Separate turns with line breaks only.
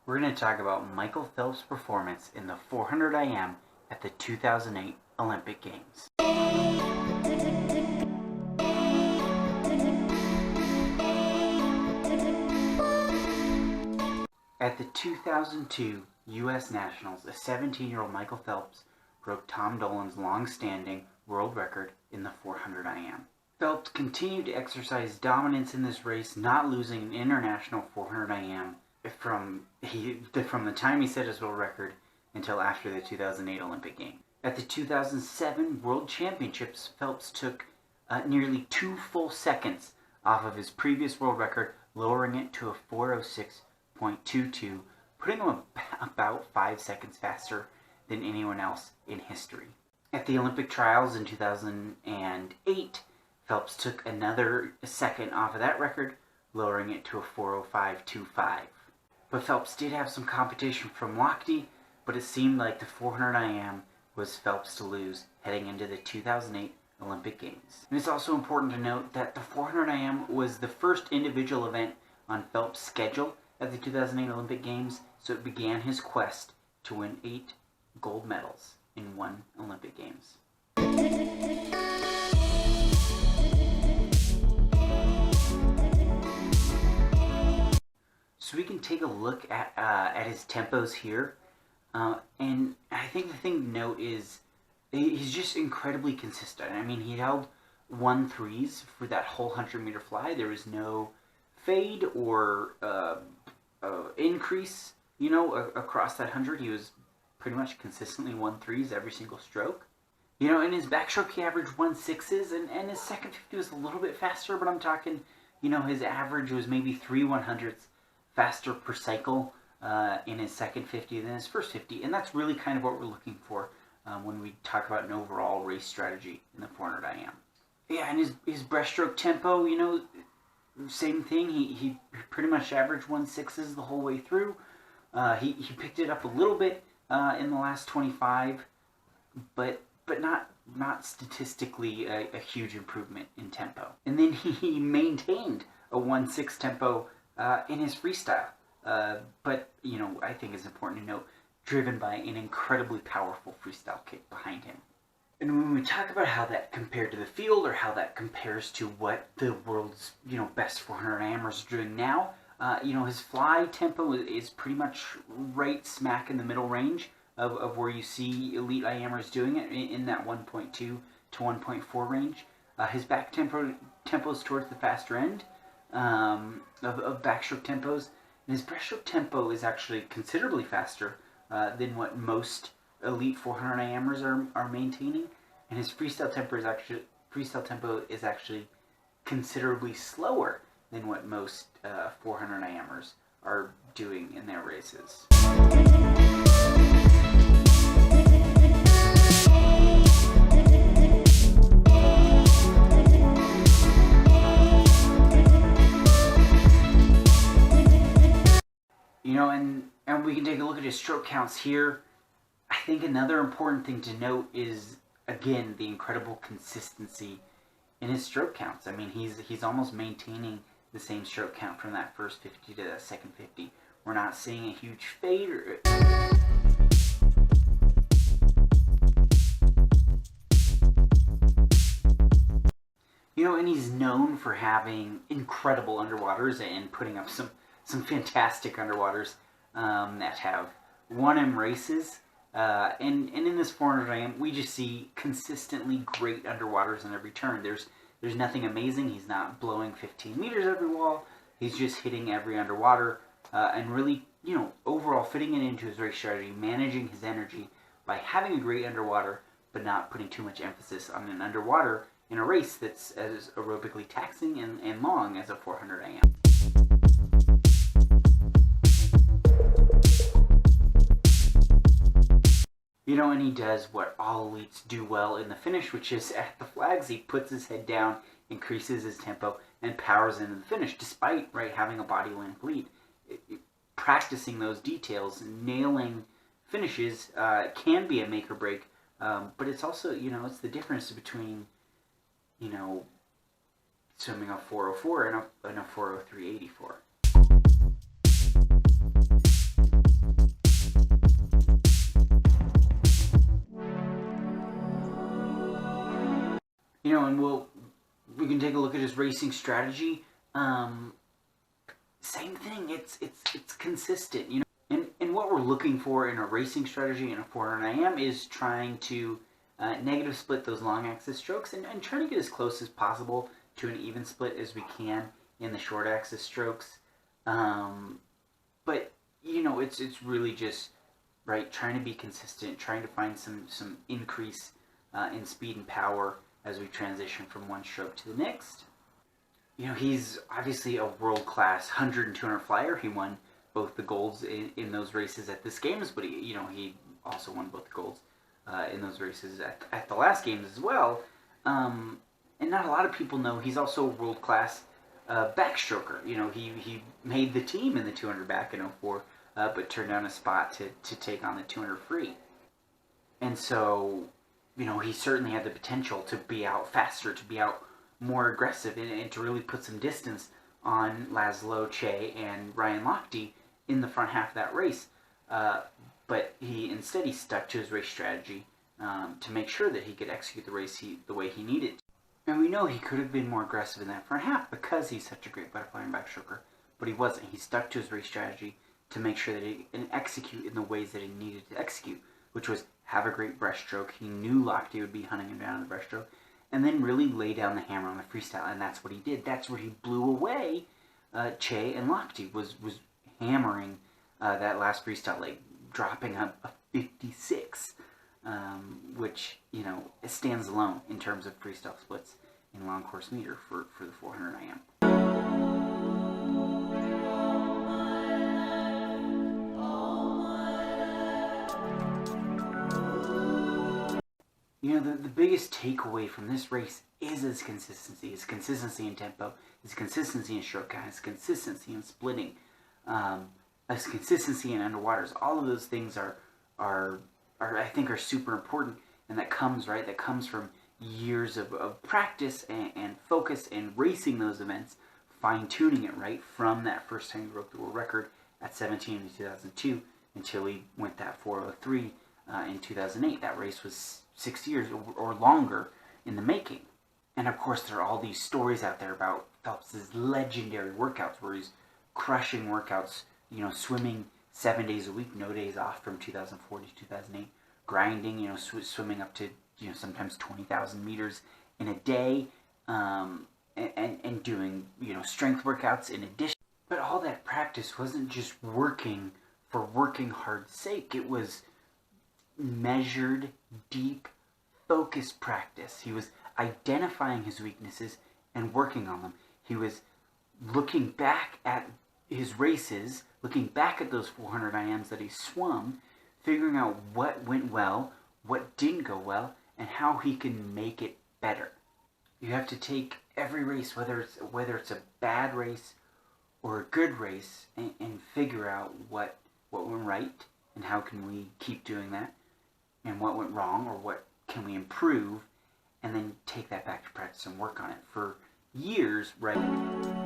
We're going to talk about Michael Phelps' performance in the 400 IM at the 2008 Olympic Games. At the 2002 U.S. Nationals, a 17-year-old Michael Phelps broke Tom Dolan's long-standing world record in the 400 IM. Phelps continued to exercise dominance in this race, not losing an international 400 IM from the time he set his world record until after the 2008 Olympic Games. At the 2007 World Championships, Phelps took nearly 2 full seconds off of his previous world record, lowering it to a 4:06.22, putting him about 5 seconds faster than anyone else in history. At the Olympic trials in 2008, Phelps took another second off of that record, lowering it to a 4:05.25. But Phelps did have some competition from Lochte, but it seemed like the 400 IM was Phelps to lose heading into the 2008 Olympic Games. And it's also important to note that the 400 IM was the first individual event on Phelps' schedule at the 2008 Olympic Games, so it began his quest to win 8 gold medals in one Olympic Games. So we can take a look at his tempos here, and I think the thing to note is he's just incredibly consistent. I mean, he held 1.3s for that whole 100-meter fly. There was no fade or increase, across that 100. He was pretty much consistently 1.3s every single stroke. In his backstroke he averaged 1.6s, and his second 50 was a little bit faster, but I'm talking, his average was maybe 3/100ths faster per cycle in his second 50 than his first 50, and that's really kind of what we're looking for when we talk about an overall race strategy in the 400 IM. Yeah, and his breaststroke tempo, same thing. He pretty much averaged 1.6s the whole way through. He picked it up a little bit in the last 25, but not statistically a huge improvement in tempo. And then he maintained a 1.6 tempo in his freestyle, but I think it's important to note, driven by an incredibly powerful freestyle kick behind him. And when we talk about how that compared to the field, or how that compares to what the world's best 400 IMers are doing now, his fly tempo is pretty much right smack in the middle range of where you see elite IMers doing it, in that 1.2 to 1.4 range. His back tempo is towards the faster end of backstroke tempos, and his breaststroke tempo is actually considerably faster than what most elite 400 IMers are maintaining, and his freestyle tempo is actually considerably slower than what most 400 IMers are doing in their races. And we can take a look at his stroke counts here. I think another important thing to note is, again, the incredible consistency in his stroke counts. I mean, he's almost maintaining the same stroke count from that first 50 to that second 50. We're not seeing a huge fade. And he's known for having incredible underwaters and putting up some fantastic underwaters that have won him races. And in this 400 IM, we just see consistently great underwaters in every turn. There's nothing amazing. He's not blowing 15 meters every wall. He's just hitting every underwater and really, overall fitting it into his race strategy, managing his energy by having a great underwater, but not putting too much emphasis on an underwater in a race that's as aerobically taxing and long as a 400 IM. And he does what all elites do well in the finish, which is at the flags, he puts his head down, increases his tempo, and powers into the finish, despite having a body length lead. Practicing those details, nailing finishes can be a make or break, but it's also, it's the difference between, swimming a 4:04 and a 4:03.84. and we can take a look at his racing strategy. Same thing. It's consistent. You know, and what we're looking for in a racing strategy in a 400 IM is trying to negative split those long axis strokes and trying to get as close as possible to an even split as we can in the short axis strokes. But you know, it's really just right trying to be consistent, trying to find some increase in speed and power as we transition from one stroke to the next. You know, he's obviously a world-class 100 and 200 flyer. He won both the golds in those races at this games, but he also won both the golds in those races at the last games as well. And not a lot of people know he's also a world-class backstroker. You know, he made the team in the 200 back in 04, but turned down a spot to take on the 200 free. And so, you know, he certainly had the potential to be out faster, to be out more aggressive, and to really put some distance on Laszlo, Che, and Ryan Lochte in the front half of that race. But he stuck to his race strategy to make sure that he could execute the race the way he needed to. And we know he could have been more aggressive in that front half because he's such a great butterfly and backstroker, but he wasn't. He stuck to his race strategy to make sure that he can execute in the ways that he needed to execute, which was have a great breaststroke. He knew Lochte would be hunting him down in the breaststroke, and then really lay down the hammer on the freestyle, and that's what he did. That's where he blew away Che and Lochte, was hammering that last freestyle leg, dropping a 56, which, you know, it stands alone in terms of freestyle splits in long course meter for the 400 IM. You know, the biggest takeaway from this race is his consistency. His consistency in tempo, his consistency in stroke count, his consistency in splitting, his consistency in underwaters. All of those things are I think are super important, and that comes from years of practice and focus and racing those events, fine-tuning it right from that first time he broke the world record at 17 in 2002 until he went that 4:03 in 2008. That race was 6 years or longer in the making. And of course, there are all these stories out there about Phelps' legendary workouts where he's crushing workouts, you know, swimming 7 days a week, no days off from 2004 to 2008, grinding, you know, swimming up to, you know, sometimes 20,000 meters in a day, and doing, you know, strength workouts in addition. But all that practice wasn't just working for working hard's sake. It was measured, deep, focused practice. He was identifying his weaknesses and working on them. He was looking back at his races, looking back at those 400 IMs that he swum, figuring out what went well, what didn't go well, and how he can make it better. You have to take every race, whether it's a bad race or a good race, and figure out what went right and how can we keep doing that, and what went wrong or what can we improve, and then take that back to practice and work on it for years, right?